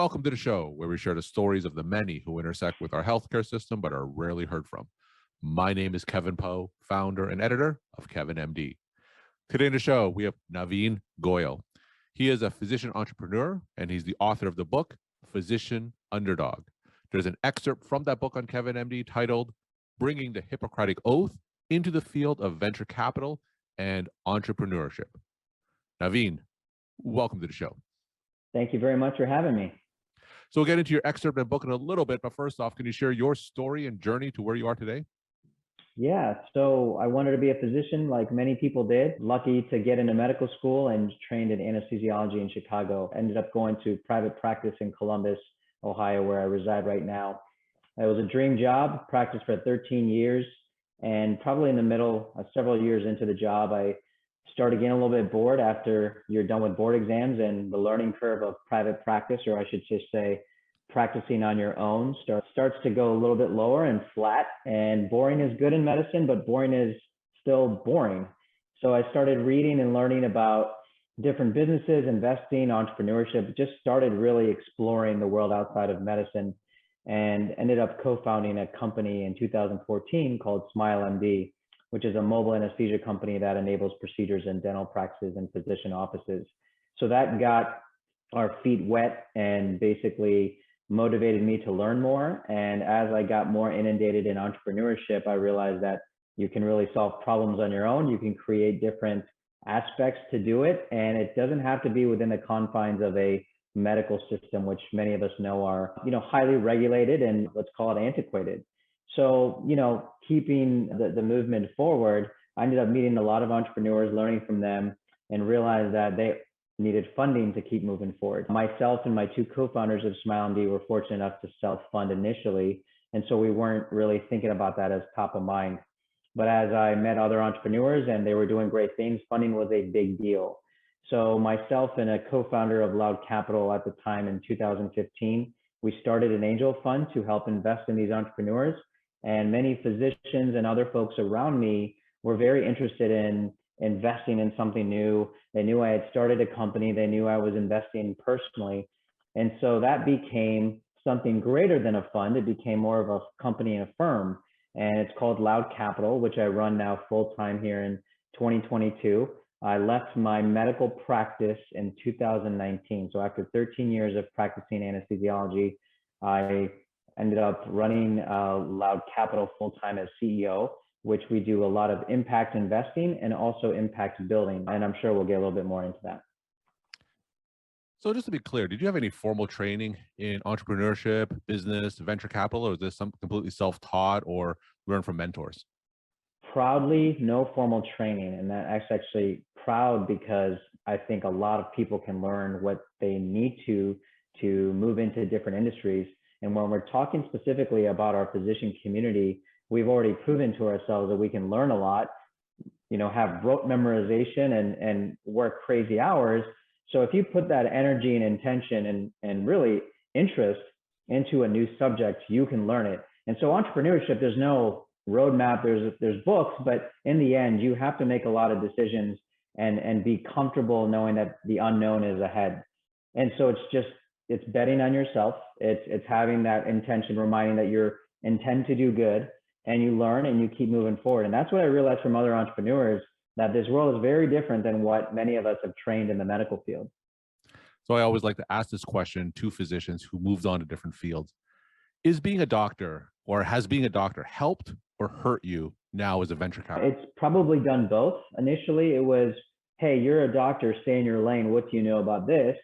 Welcome to the show where we share the stories of the many who intersect with our healthcare system but are rarely heard from. My name is Kevin Poe, founder and editor of KevinMD. Today in the show, we have Navin Goyal. He is a physician entrepreneur and he's the author of the book, Physician Underdog. There's an excerpt from that book on KevinMD titled, Bringing the Hippocratic Oath into the Field of Venture Capital and Entrepreneurship. Navin, welcome to the show. Thank you very much for having me. So we'll get into your excerpt and book in a little bit, but first off, can you share your story and journey to where you are today? Yeah, so I wanted to be a physician like many people did. Lucky to get into medical school and trained in anesthesiology in Chicago. Ended up going to private practice in Columbus, Ohio, where I reside right now. It was a dream job, practiced for 13 years, and probably in the middle, several years into the job, I started getting a little bit bored after you're done with board exams, and the learning curve of private practice, or I should just say practicing on your own, starts to go a little bit lower and flat. And boring is good in medicine, but boring is still boring. So I started reading and learning about different businesses, investing, entrepreneurship, just started really exploring the world outside of medicine, and ended up co-founding a company in 2014 called SmileMD, which is a mobile anesthesia company that enables procedures in dental practices and physician offices. So that got our feet wet and basically motivated me to learn more. And as I got more inundated in entrepreneurship, I realized that you can really solve problems on your own. You can create different aspects to do it. And it doesn't have to be within the confines of a medical system, which many of us know are, highly regulated and let's call it antiquated. So, keeping the movement forward, I ended up meeting a lot of entrepreneurs, learning from them, and realized that they needed funding to keep moving forward. Myself and my two co-founders of SmileMD were fortunate enough to self-fund initially, and so we weren't really thinking about that as top of mind. But as I met other entrepreneurs and they were doing great things, funding was a big deal. So myself and a co-founder of Loud Capital at the time in 2015, we started an angel fund to help invest in these entrepreneurs. And many physicians and other folks around me were very interested in investing in something new. They knew I had started a company. They knew I was investing personally. And so that became something greater than a fund. It became more of a company and a firm. And it's called Loud Capital, which I run now full-time here in 2022. I left my medical practice in 2019. So after 13 years of practicing anesthesiology, I ended up running Loud Capital full-time as CEO, which we do a lot of impact investing and also impact building. And I'm sure we'll get a little bit more into that. So just to be clear, did you have any formal training in entrepreneurship, business, venture capital, or is this something completely self-taught or learned from mentors? Proudly, no formal training. And that's actually proud because I think a lot of people can learn what they need to move into different industries. And when we're talking specifically about our physician community, we've already proven to ourselves that we can learn a lot, have rote memorization and work crazy hours. So if you put that energy and intention and really interest into a new subject, you can learn it. And so entrepreneurship, there's no roadmap, there's books, but in the end, you have to make a lot of decisions and be comfortable knowing that the unknown is ahead. And so it's betting on yourself. It's having that intention, reminding that you intend to do good and you learn and you keep moving forward. And that's what I realized from other entrepreneurs, that this world is very different than what many of us have trained in the medical field. So I always like to ask this question to physicians who moved on to different fields. Is being a doctor or has being a doctor helped or hurt you now as a venture capitalist? It's probably done both. Initially, it was, hey, you're a doctor, stay in your lane. What do you know about this?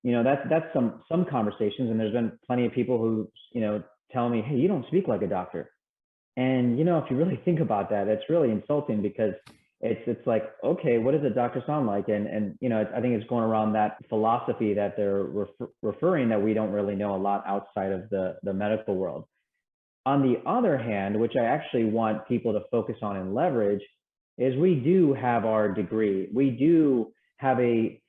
That's some conversations, and there's been plenty of people who, tell me, hey, you don't speak like a doctor. And, if you really think about that, it's really insulting because it's like, okay, what does a doctor sound like? And I think it's going around that philosophy that they're referring that we don't really know a lot outside of the medical world. On the other hand, which I actually want people to focus on and leverage, is we do have our degree. We do have a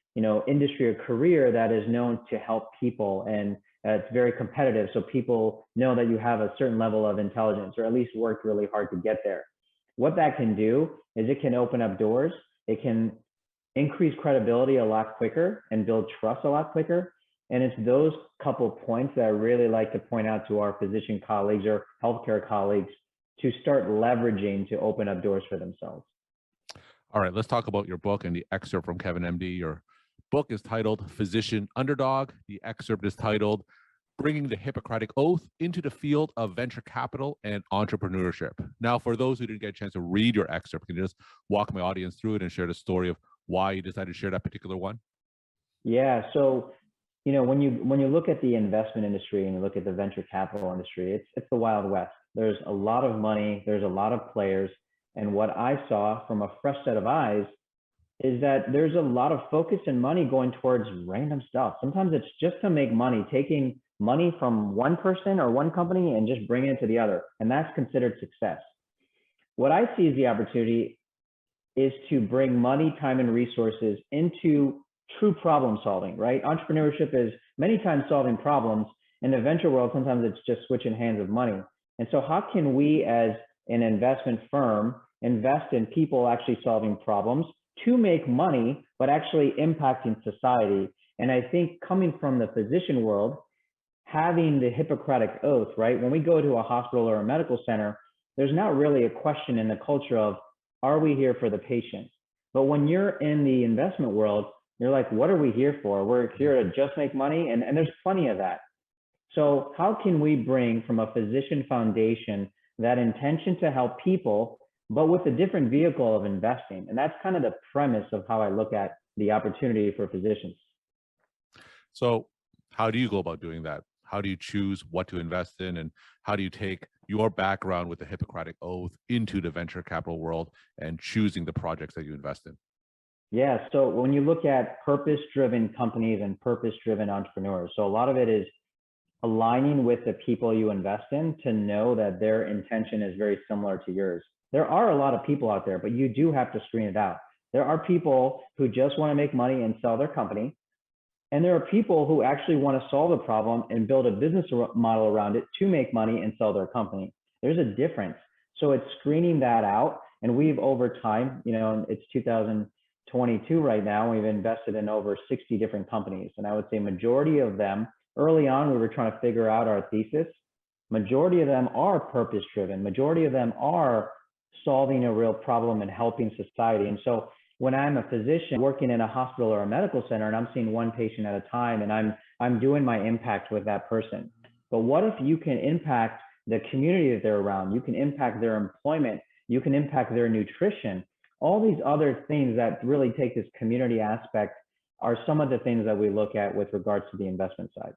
industry or career that is known to help people, and it's very competitive. So people know that you have a certain level of intelligence, or at least worked really hard to get there. What that can do is it can open up doors. It can increase credibility a lot quicker and build trust a lot quicker. And it's those couple points that I really like to point out to our physician colleagues or healthcare colleagues to start leveraging to open up doors for themselves. All right, let's talk about your book and the excerpt from KevinMD. Your book is titled Physician Underdog. The excerpt is titled Bringing the Hippocratic Oath into the Field of Venture Capital and Entrepreneurship. Now, for those who didn't get a chance to read your excerpt, can you just walk my audience through it and share the story of why you decided to share that particular one? Yeah. So, when you look at the investment industry and you look at the venture capital industry, it's the Wild West. There's a lot of money, there's a lot of players. And what I saw from a fresh set of eyes is that there's a lot of focus and money going towards random stuff. Sometimes it's just to make money, taking money from one person or one company and just bringing it to the other. And that's considered success. What I see as the opportunity is to bring money, time, and resources into true problem solving, right? Entrepreneurship is many times solving problems. In the venture world, sometimes it's just switching hands of money. And so how can we as an investment firm invest in people actually solving problems to make money, but actually impacting society? And I think coming from the physician world, having the Hippocratic Oath, right? When we go to a hospital or a medical center, there's not really a question in the culture of, are we here for the patient? But when you're in the investment world, you're like, what are we here for? We're here to just make money. And there's plenty of that. So how can we bring from a physician foundation that intention to help people, but with a different vehicle of investing? And that's kind of the premise of how I look at the opportunity for physicians. So how do you go about doing that? How do you choose what to invest in, and how do you take your background with the Hippocratic Oath into the venture capital world and choosing the projects that you invest in? Yeah, so when you look at purpose-driven companies and purpose-driven entrepreneurs, so a lot of it is aligning with the people you invest in to know that their intention is very similar to yours. There are a lot of people out there, but you do have to screen it out. There are people who just want to make money and sell their company. And there are people who actually want to solve a problem and build a business model around it to make money and sell their company. There's a difference. So it's screening that out. And we've over time, it's 2022 right now, we've invested in over 60 different companies. And I would say majority of them, early on, we were trying to figure out our thesis. Majority of them are purpose driven. Majority of them are solving a real problem and helping society. And so when I'm a physician working in a hospital or a medical center and I'm seeing one patient at a time and I'm doing my impact with that person. But what if you can impact the community that they're around? You can impact their employment. You can impact their nutrition. All these other things that really take this community aspect are some of the things that we look at with regards to the investment side.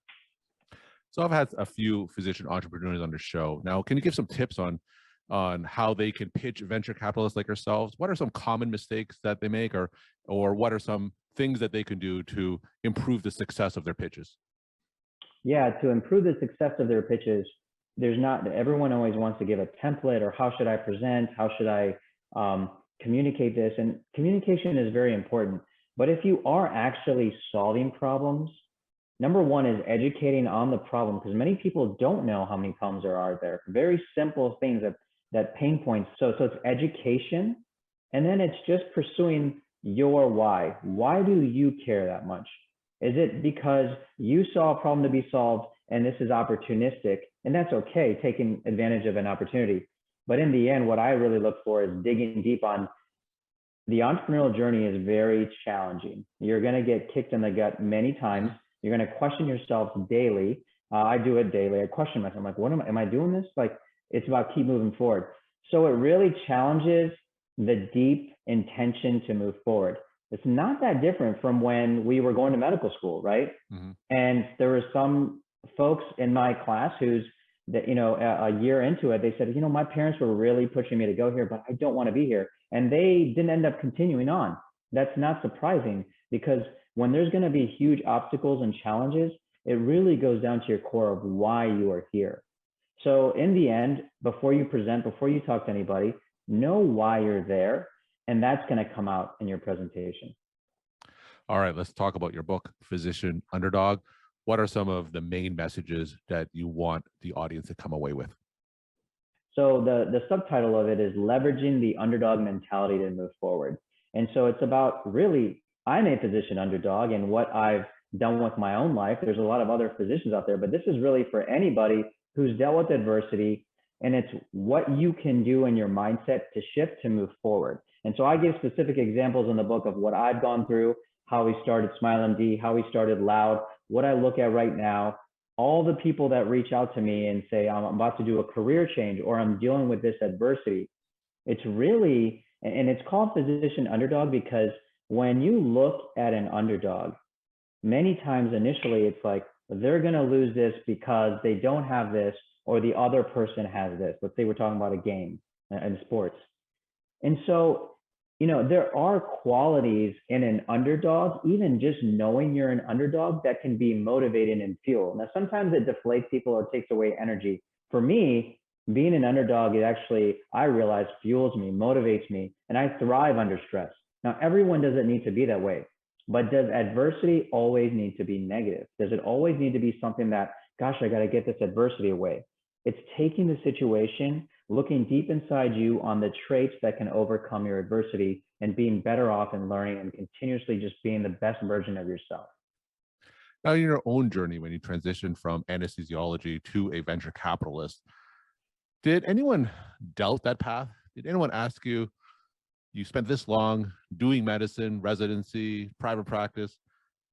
So I've had a few physician entrepreneurs on the show. Now, can you give some tips on how they can pitch venture capitalists like yourselves? What are some common mistakes that they make, or what are some things that they can do to improve the success of their pitches? Yeah, to improve the success of their pitches, everyone always wants to give a template or how should I present? How should I communicate this? And communication is very important. But if you are actually solving problems, number one is educating on the problem, because many people don't know how many problems there are there. Very simple things that pain points. So it's education, and then it's just pursuing your why. Why do you care that much? Is it because you saw a problem to be solved and this is opportunistic? And that's okay, taking advantage of an opportunity. But in the end, what I really look for is digging deep on the entrepreneurial journey is very challenging. You're going to get kicked in the gut many times. You're going to question yourself daily. I do it daily. I question myself. I'm like, what am I doing this? Like, it's about keep moving forward. So it really challenges the deep intention to move forward. It's not that different from when we were going to medical school, right? Mm-hmm. And there were some folks in my class who's a year into it, they said, my parents were really pushing me to go here, but I don't want to be here. And they didn't end up continuing on. That's not surprising, because when there's going to be huge obstacles and challenges, it really goes down to your core of why you are here. So in the end, before you present, before you talk to anybody, know why you're there. And that's going to come out in your presentation. All right, let's talk about your book, Physician Underdog. What are some of the main messages that you want the audience to come away with? So the subtitle of it is Leveraging the Underdog Mentality to Move Forward. And so it's about really, I'm a physician underdog, and what I've done with my own life. There's a lot of other physicians out there, but this is really for anybody who's dealt with adversity, and it's what you can do in your mindset to shift to move forward. And so I give specific examples in the book of what I've gone through, how we started SmileMD, how we started Loud, what I look at right now, all the people that reach out to me and say, I'm about to do a career change or I'm dealing with this adversity. It's really, and it's called Physician Underdog because when you look at an underdog, many times initially it's like they're going to lose this because they don't have this or the other person has this. Let's say we're talking about a game in sports. And so, there are qualities in an underdog, even just knowing you're an underdog, that can be motivating and fuel. Now, sometimes it deflates people or takes away energy. For me, being an underdog, it actually, I realize, fuels me, motivates me, and I thrive under stress. Now, everyone doesn't need to be that way, but does adversity always need to be negative? Does it always need to be something that, gosh, I got to get this adversity away? It's taking the situation, looking deep inside you on the traits that can overcome your adversity and being better off and learning and continuously just being the best version of yourself. Now, in your own journey, when you transitioned from anesthesiology to a venture capitalist, did anyone doubt that path? Did anyone ask you, you spent this long doing medicine, residency, private practice,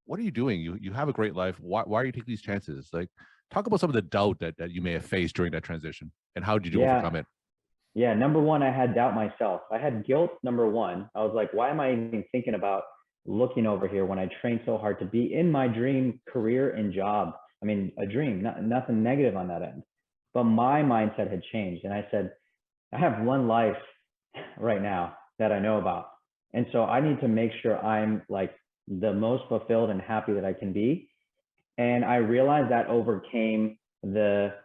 what are you doing? You have a great life. Why are you taking these chances? Like, talk about some of the doubt that you may have faced during that transition, and how did you overcome it? Yeah, number one, I had doubt myself. I had guilt, number one. I was like, why am I even thinking about looking over here when I trained so hard to be in my dream career and job? I mean, a dream, nothing negative on that end. But my mindset had changed. And I said, I have one life right now that I know about. And so I need to make sure I'm like the most fulfilled and happy that I can be. And I realized that overcame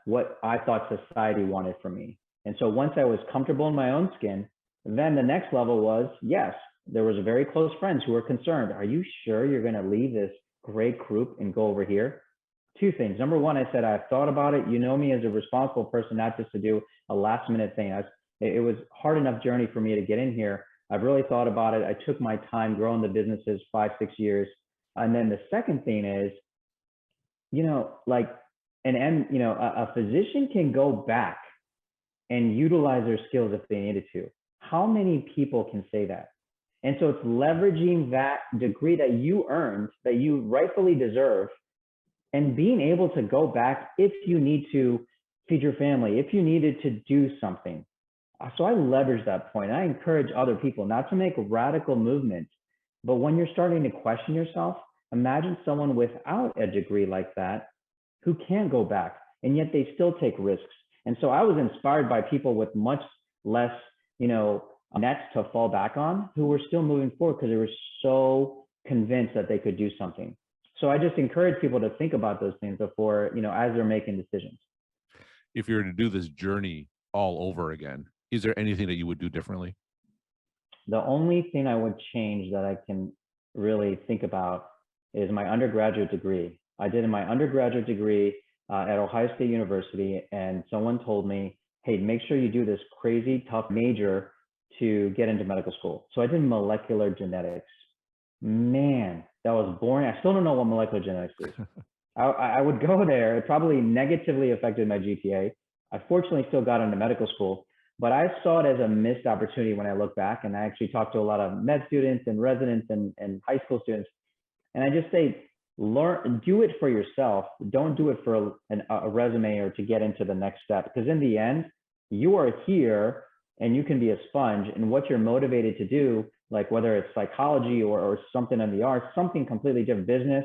what I thought society wanted from me. And so once I was comfortable in my own skin, then the next level was, yes, there was very close friends who were concerned. Are you sure you're going to leave this great group and go over here? Two things. Number one, I said, I've thought about it. You know me as a responsible person, not just to do a last minute thing. It was hard enough journey for me to get in here. I've really thought about it. I took my time growing the businesses 5-6 years. And then the second thing is, a physician can go back and utilize their skills if they needed to. How many people can say that? And so it's leveraging that degree that you earned, that you rightfully deserve, and being able to go back if you need to feed your family, if you needed to do something. So I leverage that point. I encourage other people not to make radical movements, but when you're starting to question yourself, imagine someone without a degree like that who can go back, and yet they still take risks. And so I was inspired by people with much less, nets to fall back on, who were still moving forward because they were so convinced that they could do something. So I just encourage people to think about those things before, as they're making decisions. If you were to do this journey all over again, is there anything that you would do differently? The only thing I would change that I can really think about is my undergraduate degree. I did my undergraduate degree at Ohio State University, and someone told me, hey, make sure you do this crazy tough major to get into medical school. So I did molecular genetics. Man, that was boring. I still don't know what molecular genetics is. I would go there. It probably negatively affected my GPA. I fortunately still got into medical school, but I saw it as a missed opportunity when I look back. And I actually talked to a lot of med students and residents and high school students. And I just say, do it for yourself. Don't do it for a resume or to get into the next step. Because in the end, you are here and you can be a sponge, and what you're motivated to do, like whether it's psychology or something in the arts, something completely different, business,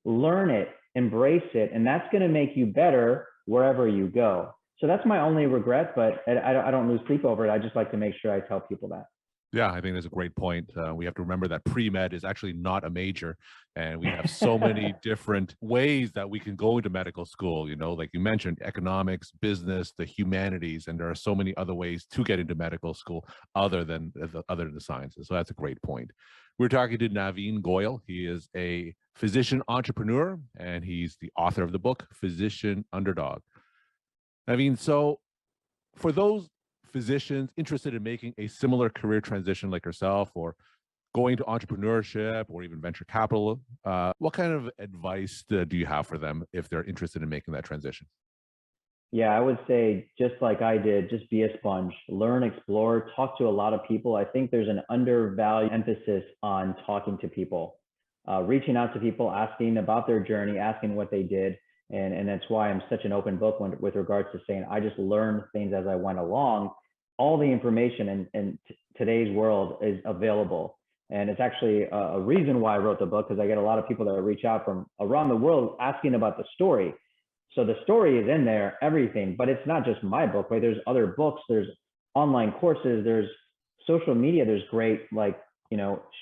learn it, embrace it, and that's going to make you better wherever you go. So that's my only regret, but I don't lose sleep over it. I just like to make sure I tell people that. Yeah, I think that's a great point. We have to remember that pre-med is actually not a major, and we have so many different ways that we can go into medical school, like you mentioned, economics, business, the humanities, and there are so many other ways to get into medical school other than the sciences. So that's a great point. We're talking to Navin Goyal. He is a physician entrepreneur, and he's the author of the book, Physician Underdog. Navin, so for those physicians interested in making a similar career transition like yourself, or going to entrepreneurship or even venture capital, what kind of advice do you have for them if they're interested in making that transition? Yeah, I would say just like I did, just be a sponge, learn, explore, talk to a lot of people. I think there's an undervalued emphasis on talking to people, reaching out to people, asking about their journey, asking what they did. And that's why I'm such an open book with regards to saying, I just learned things as I went along. All the information in today's world is available. And it's actually a reason why I wrote the book, because I get a lot of people that reach out from around the world asking about the story. So the story is in there, everything, but it's not just my book, right? There's other books, there's online courses, there's social media, there's great, like,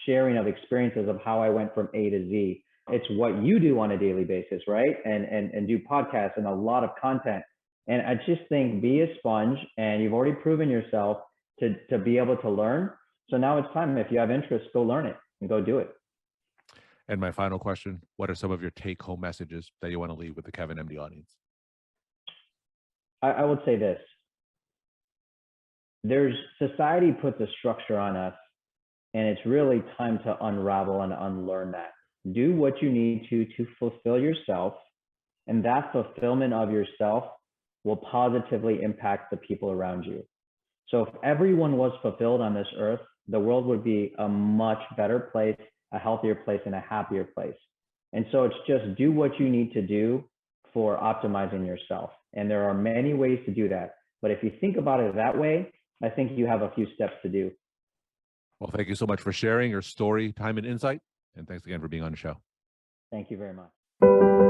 sharing of experiences of how I went from A to Z. It's what you do on a daily basis, right? And do podcasts and a lot of content. And I just think be a sponge, and you've already proven yourself to be able to learn. So now it's time, if you have interest, go learn it and go do it. And my final question, what are some of your take-home messages that you want to leave with the KevinMD audience? I would say this. Society puts a structure on us, and it's really time to unravel and unlearn that. Do what you need to fulfill yourself, and that fulfillment of yourself will positively impact the people around you. So if everyone was fulfilled on this earth, the world would be a much better place, a healthier place, and a happier place. And so it's just do what you need to do for optimizing yourself. And there are many ways to do that. But if you think about it that way, I think you have a few steps to do. Well, thank you so much for sharing your story, time, and insight. And thanks again for being on the show. Thank you very much.